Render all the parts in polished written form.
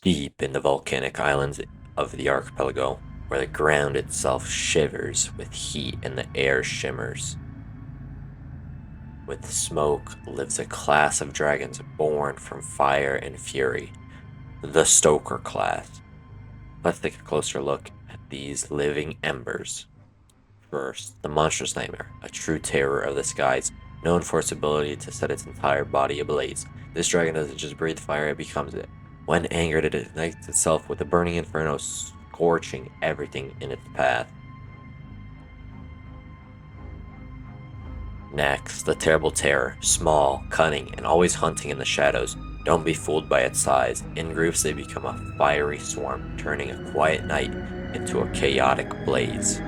Deep in the volcanic islands of the archipelago, where the ground itself shivers with heat and the air shimmers with smoke, lives a class of dragons born from fire and fury, the Stoker Class. Let's take a closer look at these living embers. First, the Monstrous Nightmare, a true terror of the skies, known for its ability to set its entire body ablaze. This dragon doesn't just breathe fire, it becomes it. When angered, it ignites itself with a burning inferno, scorching everything in its path. Next, the Terrible Terror, small, cunning, and always hunting in the shadows. Don't be fooled by its size. In groups, they become a fiery swarm, turning a quiet night into a chaotic blaze.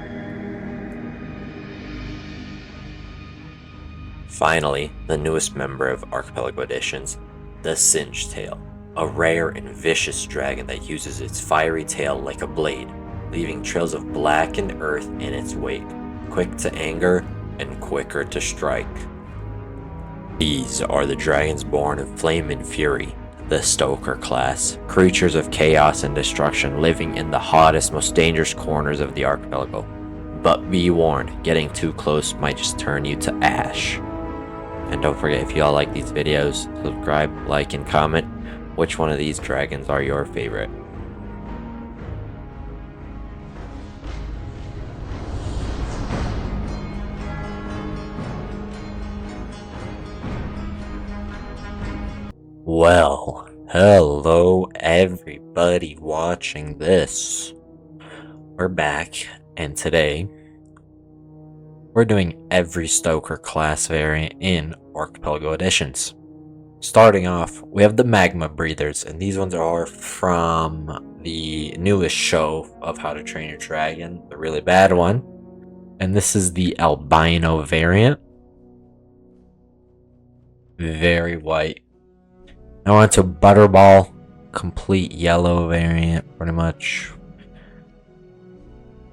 Finally, the newest member of Archipelago Editions, the Singe-Tail, a rare and vicious dragon that uses its fiery tail like a blade, leaving trails of blackened earth in its wake, quick to anger and quicker to strike. These are the dragons born of flame and fury, the Stoker Class, creatures of chaos and destruction living in the hottest, most dangerous corners of the archipelago. But be warned, getting too close might just turn you to ash. And don't forget, if you all like these videos, subscribe, like, and comment which one of these dragons are your favorite. Well, hello everybody watching this. We're back, and today we're doing every Stoker Class variant in Archipelago Editions. Starting off, we have the Magma Breathers, and these ones are from the newest show of How to Train Your Dragon, the really bad one. And this is the albino variant. Very white. Now on to Butterball, complete yellow variant, pretty much.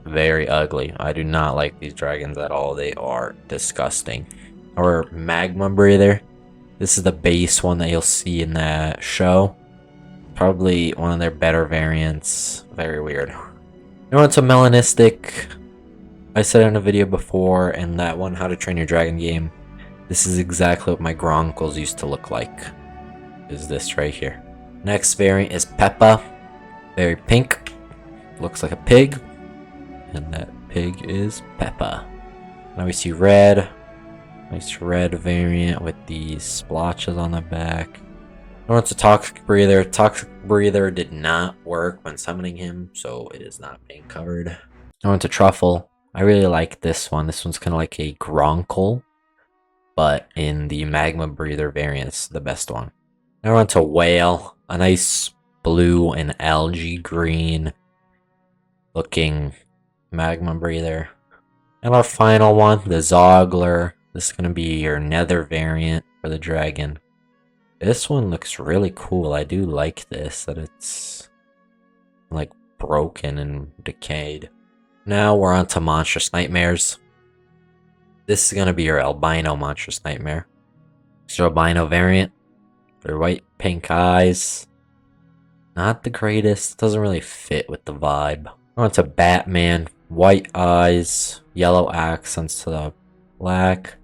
Very ugly. I do not like these dragons at all. They are disgusting. Or Magma Breather. This is the base one that you'll see in that show. Probably one of their better variants. Very weird. Now on to Melanistic. I said in a video before, in that one How to Train Your Dragon game, this is exactly what my Gronkles used to look like. Is this right here. Next variant is Peppa. Very pink. Looks like a pig. And that pig is Peppa. Now we see red. Nice red variant with these splotches on the back. Now it's a Toxic Breather. Toxic Breather did not work when summoning him, so it is not being covered. Now into Truffle. I really like this one. This one's kind of like a Gronkle, but in the Magma Breather variant, it's the best one. Now we're on to Whale, a nice blue and algae green looking Magma Breather. And our final one, the Zogler. This is going to be your Nether variant for the dragon. This one looks really cool. I do like this, that it's like broken and decayed. Now we're on to Monstrous Nightmares. This is going to be your albino Monstrous Nightmare. It's your albino variant. Their white, pink eyes. Not the greatest. Doesn't really fit with the vibe. We're on to Batman. White eyes. Yellow accents to the black.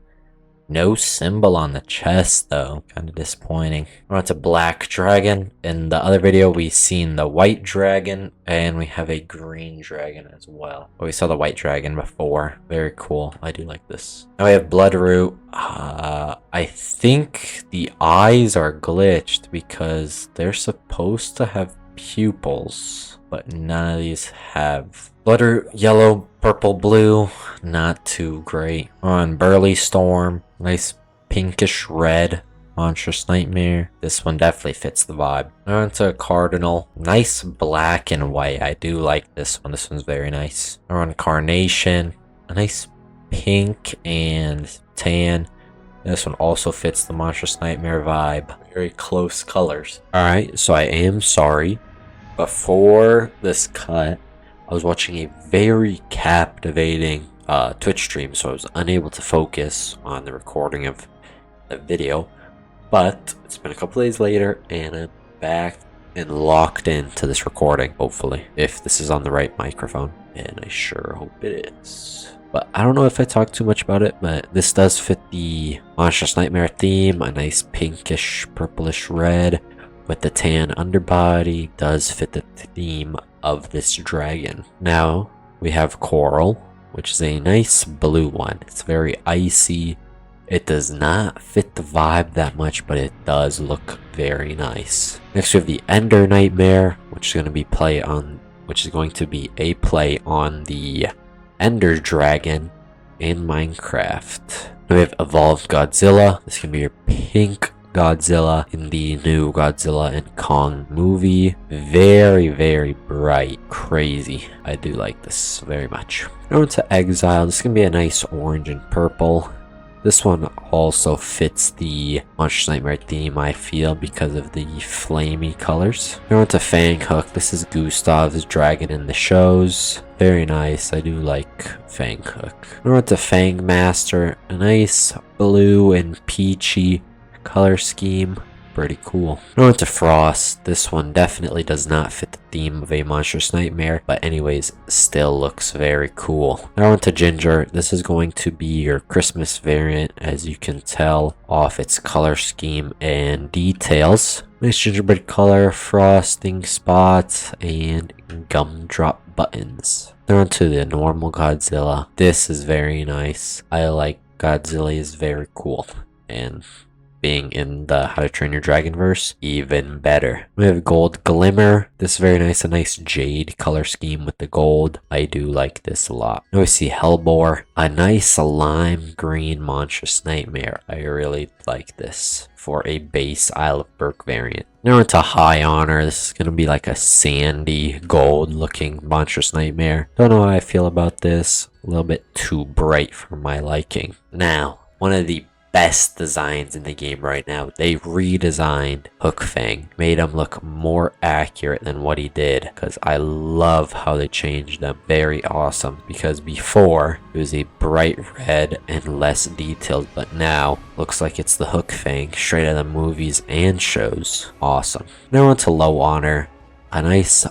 No symbol on the chest, though. Kind of disappointing. We're on to Black Dragon. In the other video, we seen the White Dragon. And we have a Green Dragon as well. We saw the White Dragon before. Very cool. I do like this. Now we have Bloodroot. I think the eyes are glitched because they're supposed to have pupils, but none of these have. Bloodroot, yellow, purple, blue, not too great. We're on Burly Storm, nice pinkish red, Monstrous Nightmare. This one definitely fits the vibe. We're on to Cardinal, nice black and white. I do like this one. This one's very nice. We're on Carnation, a nice pink and tan. This one also fits the Monstrous Nightmare vibe. Very close colors. Alright, so I am sorry. Before this cut, I was watching a very captivating Twitch stream, so I was unable to focus on the recording of the video. But it's been a couple days later, and I'm back and locked into this recording, hopefully, if this is on the right microphone, and I sure hope it is. But I don't know if I talked too much about it, but this does fit the Monstrous Nightmare theme. A nice pinkish, purplish red with the tan underbody does fit the theme of this dragon. Now we have Coral, which is a nice blue one. It's very icy. It does not fit the vibe that much, but it does look very nice. Next we have the Ender Nightmare, which is going to be a play on the Ender Dragon in Minecraft. Now we have Evolved Godzilla. This can be your pink Godzilla in the new Godzilla and Kong movie. Very, very bright. Crazy. I do like this very much. Now into Exile. This is going to be a nice orange and purple. This one also fits the Monstrous Nightmare theme, I feel, because of the flamey colors. Now into Fang Hook. This is Gustav's dragon in the shows. Very nice. I do like Fang Hook. Now into Fang Master. A nice blue and peachy color scheme. Pretty cool. Now into Frost. This one definitely does not fit the theme of a Monstrous Nightmare, but anyways, still looks very cool. Now into Ginger. This is going to be your Christmas variant, as you can tell off its color scheme and details. Nice gingerbread color, frosting spots, and gumdrop buttons. Now onto the normal Godzilla. This is very nice. I like Godzilla, is very cool, and being in the How to Train Your Dragon verse, even better. We have Gold Glimmer. This is very nice. A nice jade color scheme with the gold. I do like this a lot. Now we see Hellbore. A nice lime green Monstrous Nightmare. I really like this for a base Isle of Berk variant. Now into High Honor. This is going to be like a sandy gold looking Monstrous Nightmare. Don't know how I feel about this. A little bit too bright for my liking. Now, one of the best designs in the game right now. They redesigned Hook Fang, made him look more accurate than what he did, because I love how they changed them. Very awesome, because before it was a bright red and less detailed, but now looks like it's the Hook Fang straight out of the movies and shows. Awesome. Now on to Low Honor. A nice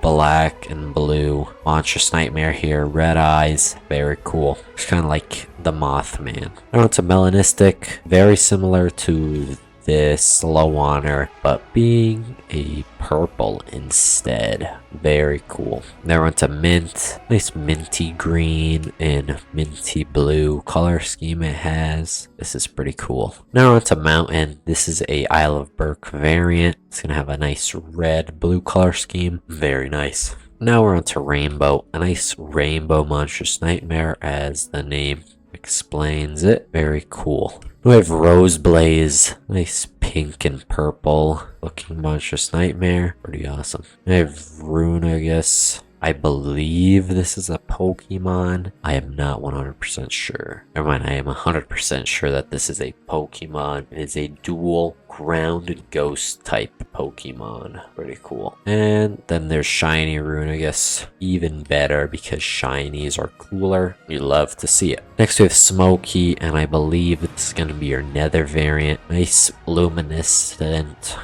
black and blue Monstrous Nightmare here. Red eyes. Very cool. It's kind of like the Mothman. Now it's a Melanistic. Very similar to this Low Honor, but being a purple instead. Very cool. Now onto Mint. Nice minty green and minty blue color scheme it has. This is pretty cool. Now onto Mountain. This is a Isle of Berk variant. It's gonna have a nice red blue color scheme. Very nice. Now we're onto Rainbow. A nice rainbow Monstrous Nightmare, as the name explains it. Very cool. We have Rose Blaze. Nice pink and purple looking Monstrous Nightmare. Pretty awesome. We have Rune, I guess. I believe this is a Pokemon. I am not 100% sure. Never mind, I am 100% sure that this is a Pokemon. It is a dual ground ghost type Pokemon. Pretty cool. And then there's Shiny Rune, I guess. Even better, because shinies are cooler. You love to see it. Next we have Smokey, and I believe it's going to be your Nether variant. Nice luminescent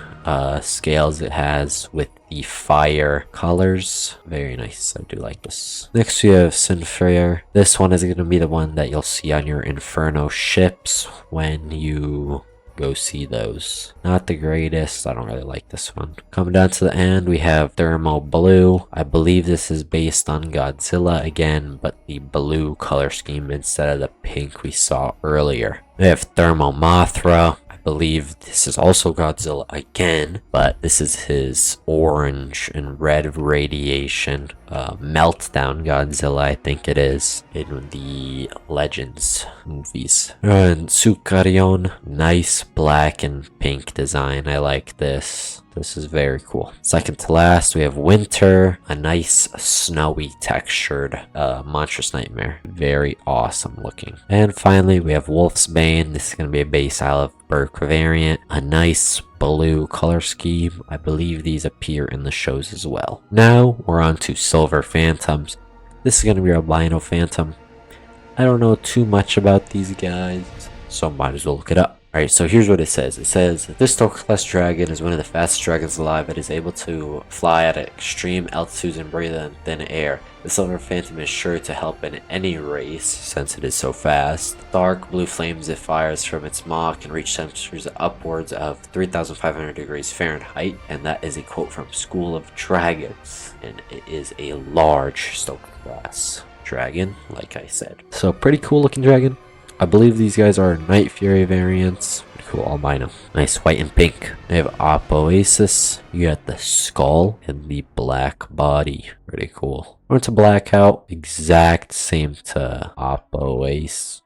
scales it has with the fire colors. Very nice. I do like this. Next we have Sinfrere. This one is going to be the one that you'll see on your Inferno ships when you go see those. Not the greatest. I don't really like this one. Coming down to the end, we have Thermo Blue. I believe this is based on Godzilla again, but the blue color scheme instead of the pink we saw earlier. We have Thermo Mothra. I believe this is also Godzilla again, but this is his orange and red radiation meltdown Godzilla, I think it is, in the Legends movies. And Sukarion, nice black and pink design. I like this. This is very cool. Second to last, we have Winter, a nice snowy textured Monstrous Nightmare. Very awesome looking. And finally, we have Wolf's Bane. This is going to be a base Isle of Berk variant. A nice blue color scheme. I believe these appear in the shows as well. Now, we're on to Silver Phantoms. This is going to be our Albino Phantom. I don't know too much about these guys, so might as well look it up. Alright, so here's what it says. It says, this Stoker Class dragon is one of the fastest dragons alive. It is able to fly at extreme altitudes and breathe in thin air. The Silver Phantom is sure to help in any race, since it is so fast. Dark blue flames it fires from its maw can reach temperatures upwards of 3,500 degrees Fahrenheit, and that is a quote from School of Dragons. And it is a large Stoker Class dragon, like I said. So pretty cool looking dragon. I believe these guys are Night Fury variants. Pretty cool albino. Nice white and pink. They have Oasis. You got the skull and the black body. Pretty cool. Went to Blackout. Exact same to Oasis.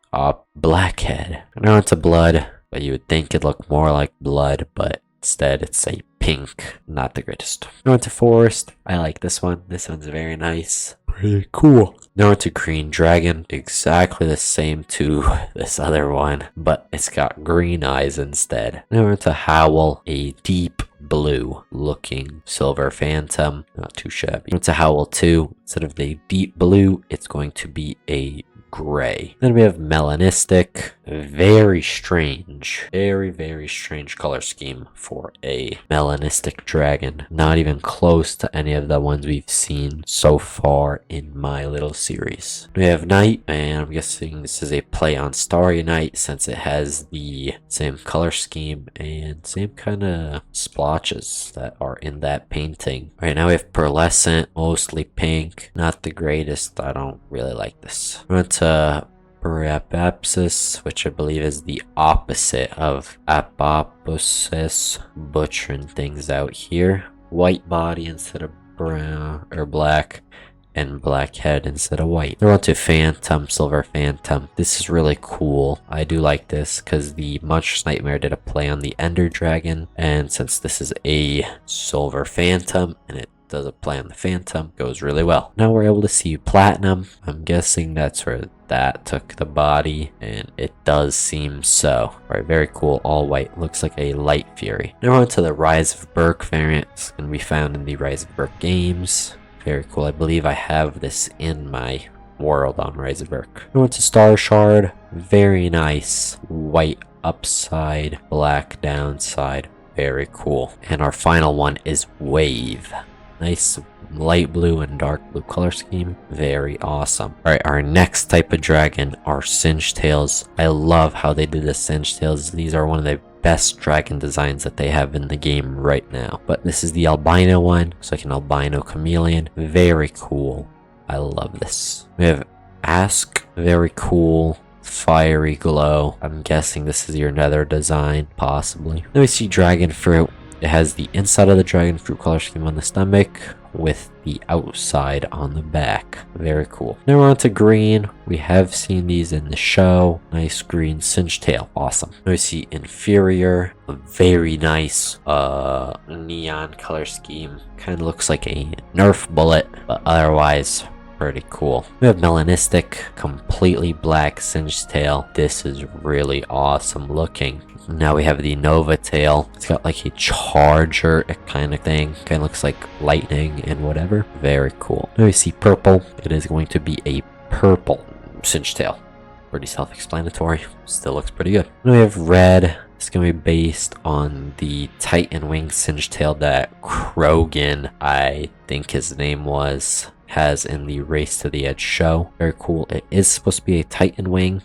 Blackhead. And I went to Blood, but you would think it'd look more like Blood, but instead it's a pink. Not the greatest. I went to Forest. I like this one. This one's very nice. Pretty cool. Now to Green Dragon, exactly the same to this other one, but it's got green eyes instead. Now we're to Howl, a deep blue looking Silver Phantom, not too shabby. To Howl 2, instead of the deep blue, it's going to be a gray. Then we have Melanistic. Very strange. Very strange color scheme for a Melanistic dragon. Not even close to any of the ones we've seen so far in my little series. We have Night, and I'm guessing this is a play on Starry Night since it has the same color scheme and same kind of splotches that are in that painting. Right now we have Pearlescent, mostly pink. Not the greatest. I don't really like this. We went to Brabapsis, which I believe is the opposite of Apoapsis. Butchering things out here. White body instead of brown or black, and black head instead of white. They're on to Phantom, Silver Phantom. This is really cool. I do like this because the Monstrous Nightmare did a play on the Ender Dragon, and since this is a Silver Phantom and it does a play on the Phantom, goes really well. Now we're able to see Platinum. I'm guessing that's where that took the body, and it does seem so. Alright, very cool. All white. Looks like a Light Fury. Now we're on to the Rise of Berk variant. It's going to be found in the Rise of Berk games. Very cool. I believe I have this in my world on Rise of Berk. We went to Star Shard. Very nice. White upside, black downside. Very cool. And our final one is Wave. Nice light blue and dark blue color scheme. Very awesome. Alright, our next type of dragon are Singe-Tails. I love how they did the Singe-Tails. These are one of the best dragon designs that they have in the game right now. But this is the albino one. It's like an albino chameleon. Very cool. I love this. We have Ask. Very cool. Fiery glow. I'm guessing this is your nether design, possibly. Then we see Dragon Fruit. It has the inside of the dragon fruit color scheme on the stomach with the outside on the back. Very cool. Now we're on to green. We have seen these in the show. Nice green Singe-Tail. Awesome. Now we see Inferior. A very nice neon color scheme. Kind of looks like a Nerf bullet, but otherwise pretty cool. We have Melanistic. Completely black Singe-Tail. This is really awesome looking. Now we have the Nova Tail. It's got like a charger kind of thing. Kind of looks like lightning and whatever. Very cool. Now we see purple. It is going to be a purple Singe-Tail. Pretty self-explanatory. Still looks pretty good. Now we have red. It's going to be based on the Titan Wing Singe-Tail that Krogan, I think his name was, has in the Race to the Edge show. Very cool. It is supposed to be a Titan Wing,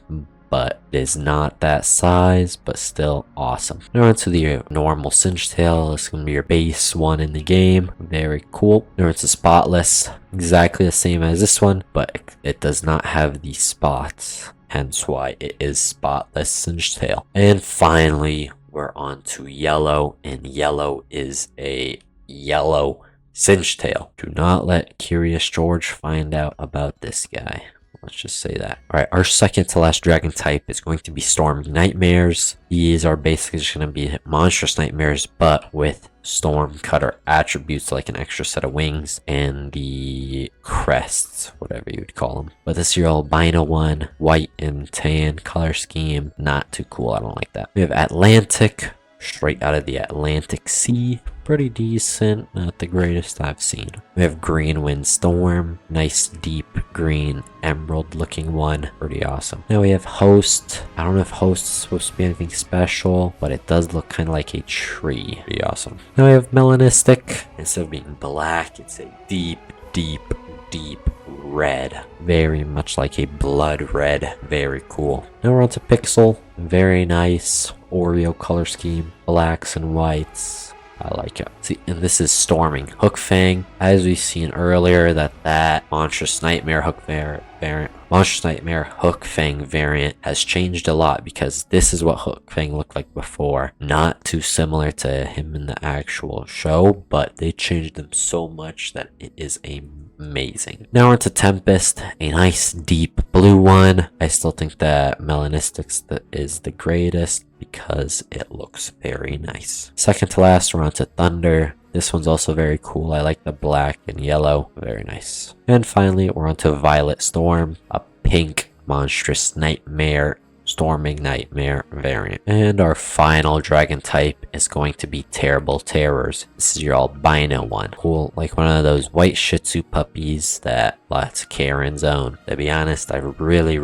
but it is not that size, but still awesome. Now on to the normal Singe-Tail. It's going to be your base one in the game. Very cool. Now it's a Spotless. Exactly the same as this one, but it does not have the spots. Hence why it is Spotless Singe-Tail. And finally, we're on to yellow. And yellow is a yellow Singe-Tail. Do not let Curious George find out about this guy. Let's just say that. Alright, our second to last dragon type is going to be Storm Nightmares. These are basically just going to be Monstrous Nightmares, but with Storm Cutter attributes like an extra set of wings and the crests, whatever you would call them. But this is your albino one, white and tan color scheme. Not too cool. I don't like that. We have Atlantic, straight out of the Atlantic Sea. pretty decent, not the greatest I've seen. We have Green Windstorm, nice deep green emerald looking one, pretty awesome. Now we have Host. I don't know if Host is supposed to be anything special, but it does look kind of like a tree, pretty awesome. Now we have Melanistic. Instead of being black, it's a deep red, very much like a blood red, very cool. Now we're on to Pixel, very nice Oreo color scheme, blacks and whites. I like it. See, and this is Storming Hook Fang. As we've seen earlier, that Monstrous Nightmare Hook variant, Monstrous Nightmare Hook Fang variant has changed a lot, because this is what Hook Fang looked like before. Not too similar to him in the actual show, but they changed them so much that it is amazing. Now we're into Tempest, a nice deep blue one. I still think that Melanistics is the greatest because it looks very nice. Second to last, we're on to Thunder. This one's also very cool. I like the black and yellow, very nice. And finally, we're on to Violet Storm, a pink Monstrous Nightmare Storming Nightmare variant. And our final dragon type is going to be Terrible Terrors. This is your albino one. Cool, like one of those white Shih Tzu puppies that lots of Karens own. To be honest, I really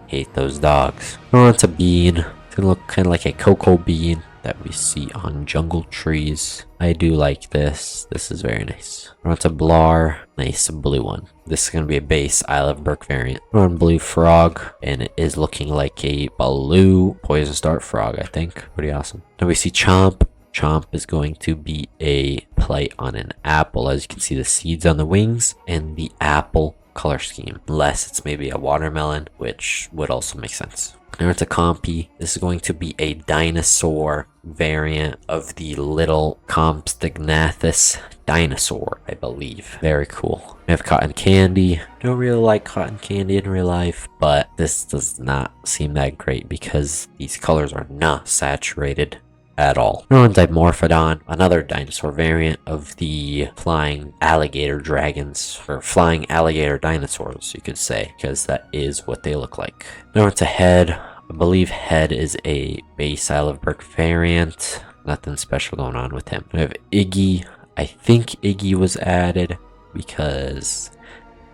hate those dogs. We're on to Bean. It's gonna look kind of like a cocoa bean that we see on jungle trees. I do like this. This is very nice. We're on to Blar. Nice blue one. This is going to be a base Isle of Berk variant. We're on Blue Frog, and it is looking like a blue poison dart frog, I think. Pretty awesome. Then we see Chomp. Chomp is going to be a play on an apple. As you can see, the seeds on the wings and the apple color scheme. Unless it's maybe a watermelon, which would also make sense. Now it's a Compy. This is going to be a dinosaur variant of the little Compsognathus dinosaur, I believe. Very cool. We have Cotton Candy. Don't really like Cotton Candy in real life, but this does not seem that great because these colors are not saturated at all. We're on Dimorphodon, another dinosaur variant of the flying alligator dragons, or flying alligator dinosaurs, you could say, because that is what they look like. Now onto Head. I believe Head is a base Isle of Berk variant. Nothing special going on with him. We have Iggy. I think Iggy was added because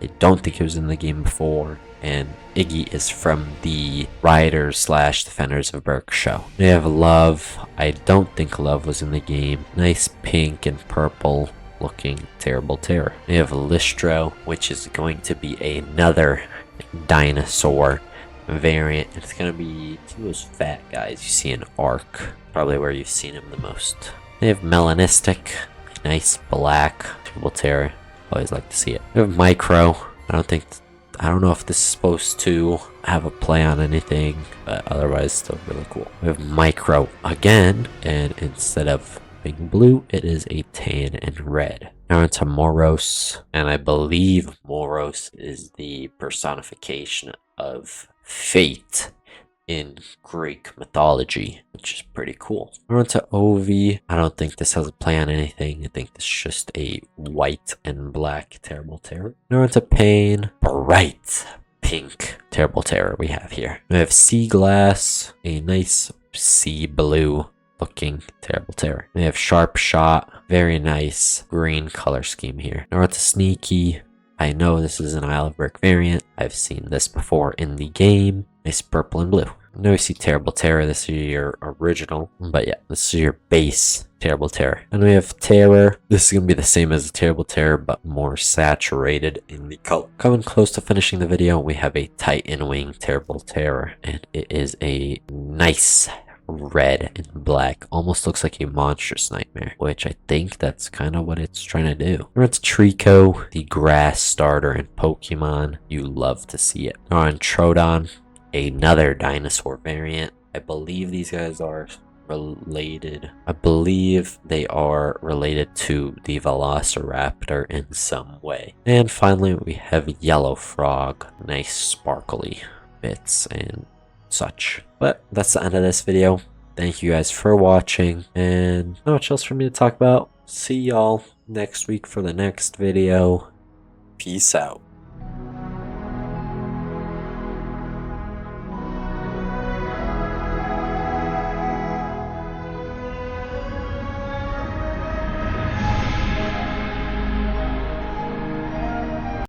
I don't think it was in the game before, and Iggy is from the Riders / Defenders of Berk show. We have Love. I don't think Love was in the game. Nice pink and purple looking Terrible Terror. We have Listro, which is going to be another dinosaur variant. It's going to be those fat guys you see in Ark, probably where you've seen him the most. They have Melanistic, nice black Terrible Terror. Always like to see it. We have Micro. I don't know if this is supposed to have a play on anything, but otherwise still really cool. We have Micro again, and instead of being blue, it is a tan and red. Now into Moros, and I believe Moros is the personification of fate in Greek mythology, which is pretty cool. We're on to Ovi. I don't think this has a play on anything. I think this is just a white and black Terrible Terror. We're on to Pain. Bright pink Terrible Terror we have here. We have Sea Glass, a nice sea blue looking Terrible Terror. We have Sharp Shot, very nice green color scheme here. Now we're on to Sneaky. I know this is an Isle of Berk variant. I've seen this before in the game. Nice purple and blue. Now we see Terrible Terror. This is your original, but yeah, this is your base Terrible Terror. And we have Terror. This is going to be the same as the Terrible Terror, but more saturated in the color. Coming close to finishing the video, we have a Titan Wing Terrible Terror, and it is a nice red and black. Almost looks like a Monstrous Nightmare, which I think that's kind of what it's trying to do. We're on Trico, the grass starter in Pokemon. You love to see it. We're on Troodon, another dinosaur variant. I believe these guys are related. I believe they are related to the Velociraptor in some way. And finally, we have Yellow Frog. Nice sparkly bits and such. But that's the end of this video. Thank you guys for watching, and not much else for me to talk about. See y'all next week for the next video. Peace out.